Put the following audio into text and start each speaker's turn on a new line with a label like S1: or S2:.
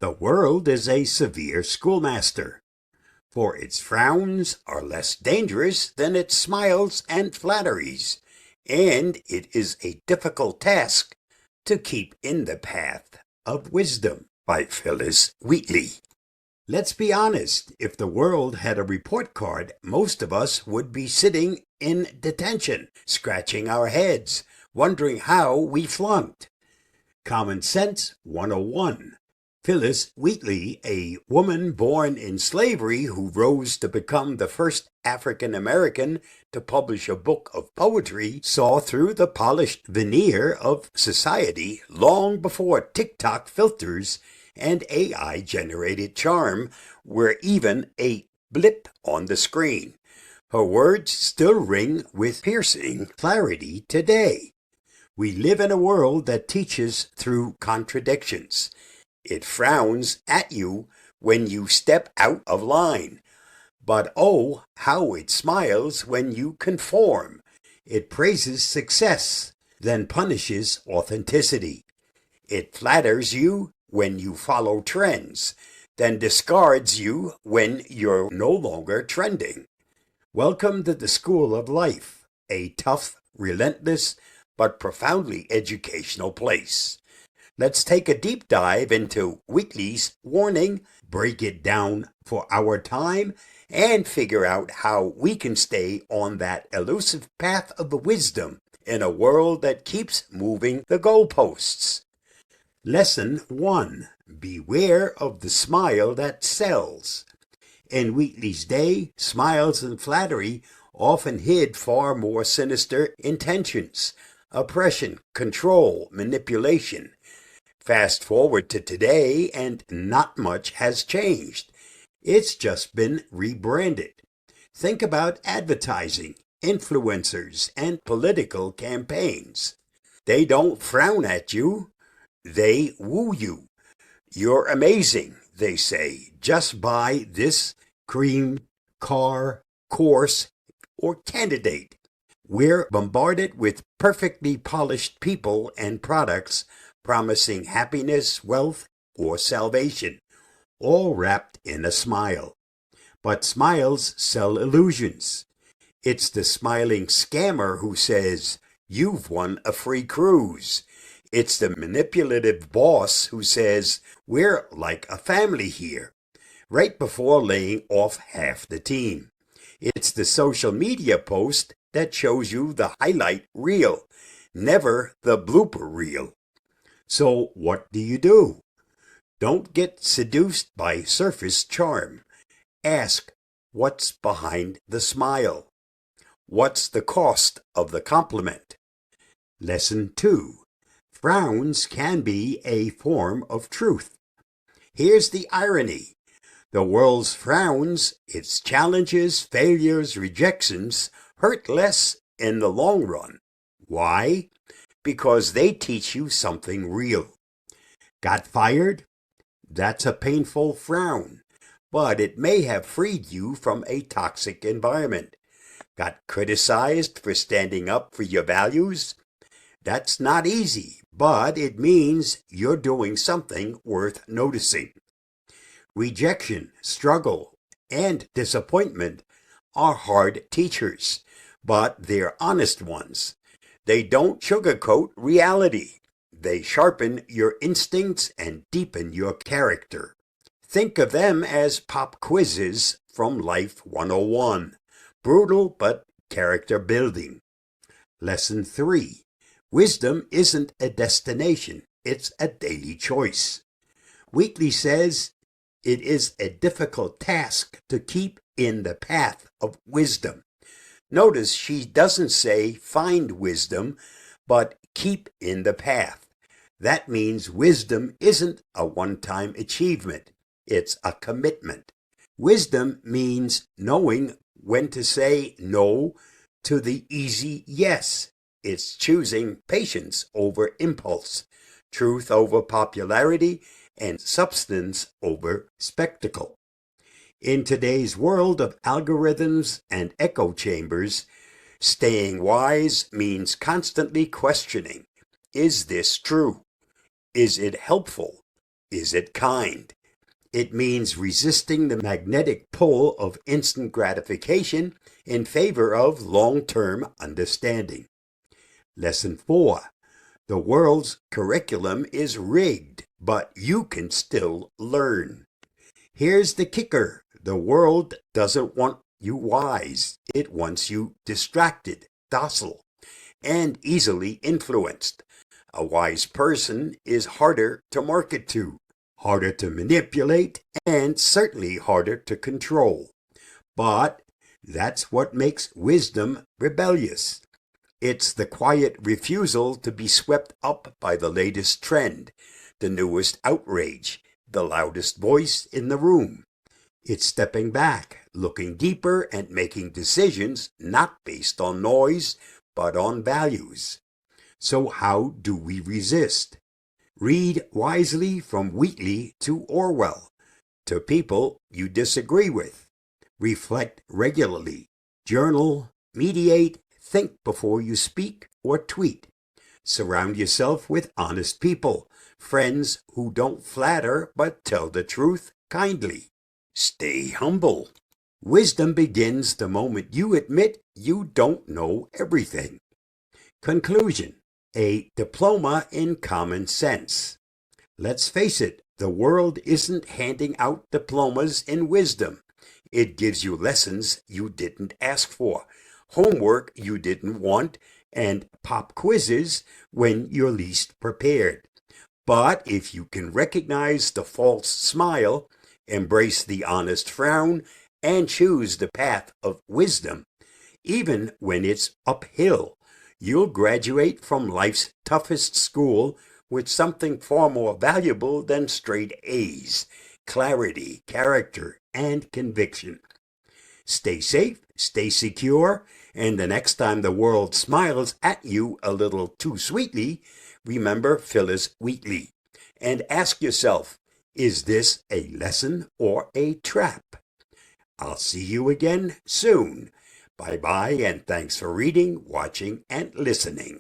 S1: The world is a severe schoolmaster, for its frowns are less dangerous than its smiles and flatteries, and it is a difficult task to keep in the path of wisdom. By Phillis Wheatley. Let's be honest, if the world had a report card, most of us would be sitting in detention, scratching our heads, wondering how we flunked. Common Sense 101. Phillis Wheatley, a woman born in slavery who rose to become the first African American to publish a book of poetry, saw through the polished veneer of society long before TikTok filters and AI-generated charm were even a blip on the screen. Her words still ring with piercing clarity today. We live in a world that teaches through contradictions. It frowns at you when you step out of line. But oh, how it smiles when you conform. It praises success, then punishes authenticity. It flatters you when you follow trends, then discards you when you're no longer trending. Welcome to the school of life, a tough, relentless, but profoundly educational place. Let's take a deep dive into Wheatley's warning, break it down for our time, and figure out how we can stay on that elusive path of wisdom in a world that keeps moving the goalposts. Lesson 1. Beware of the smile that sells. In Wheatley's day, smiles and flattery often hid far more sinister intentions: oppression, control, manipulation. Fast forward to today, and not much has changed. It's just been rebranded. Think about advertising, influencers, and political campaigns. They don't frown at you. They woo you. You're amazing, they say. Just buy this cream, car, course, or candidate. We're bombarded with perfectly polished people and products promising happiness, wealth, or salvation, all wrapped in a smile. But smiles sell illusions. It's the smiling scammer who says, "You've won a free cruise." It's the manipulative boss who says, "We're like a family here," right before laying off half the team. It's the social media post that shows you the highlight reel, never the blooper reel. So what do? Don't get seduced by surface charm. Ask, what's behind the smile? What's the cost of the compliment? Lesson 2. Frowns can be a form of truth. Here's the irony. The world's frowns, its challenges, failures, rejections, hurt less in the long run. Why? Because they teach you something real. Got fired? That's a painful frown, but it may have freed you from a toxic environment. Got criticized for standing up for your values? That's not easy, but it means you're doing something worth noticing. Rejection, struggle, and disappointment are hard teachers, but they're honest ones. They don't sugarcoat reality. They sharpen your instincts and deepen your character. Think of them as pop quizzes from Life 101. Brutal but character building. Lesson 3. Wisdom isn't a destination, it's a daily choice. Wheatley says it is a difficult task to keep in the path of wisdom. Notice she doesn't say find wisdom, but keep in the path. That means wisdom isn't a one-time achievement, it's a commitment. Wisdom means knowing when to say no to the easy yes. It's choosing patience over impulse, truth over popularity, and substance over spectacle. In today's world of algorithms and echo chambers, staying wise means constantly questioning, is this true? Is it helpful? Is it kind? It means resisting the magnetic pull of instant gratification in favor of long-term understanding. Lesson 4. The world's curriculum is rigged, but you can still learn. Here's the kicker. The world doesn't want you wise. It wants you distracted, docile, and easily influenced. A wise person is harder to market to, harder to manipulate, and certainly harder to control. But that's what makes wisdom rebellious. It's the quiet refusal to be swept up by the latest trend, the newest outrage, the loudest voice in the room. It's stepping back, looking deeper, and making decisions not based on noise, but on values. So how do we resist? Read wisely from Wheatley to Orwell, to people you disagree with. Reflect regularly. Journal, mediate, think before you speak or tweet. Surround yourself with honest people, friends who don't flatter but tell the truth kindly. Stay humble. Wisdom begins the moment you admit you don't know everything. Conclusion: a diploma in common sense. Let's face it, the world isn't handing out diplomas in wisdom. It gives you lessons you didn't ask for, homework you didn't want, and pop quizzes when you're least prepared. But if you can recognize the false smile, embrace the honest frown, and choose the path of wisdom, even when it's uphill, you'll graduate from life's toughest school with something far more valuable than straight A's: clarity, character, and conviction. Stay safe, stay secure, and the next time the world smiles at you a little too sweetly, remember Phillis Wheatley and ask yourself, is this a lesson or a trap? I'll see you again soon. Bye-bye, and thanks for reading, watching, and listening.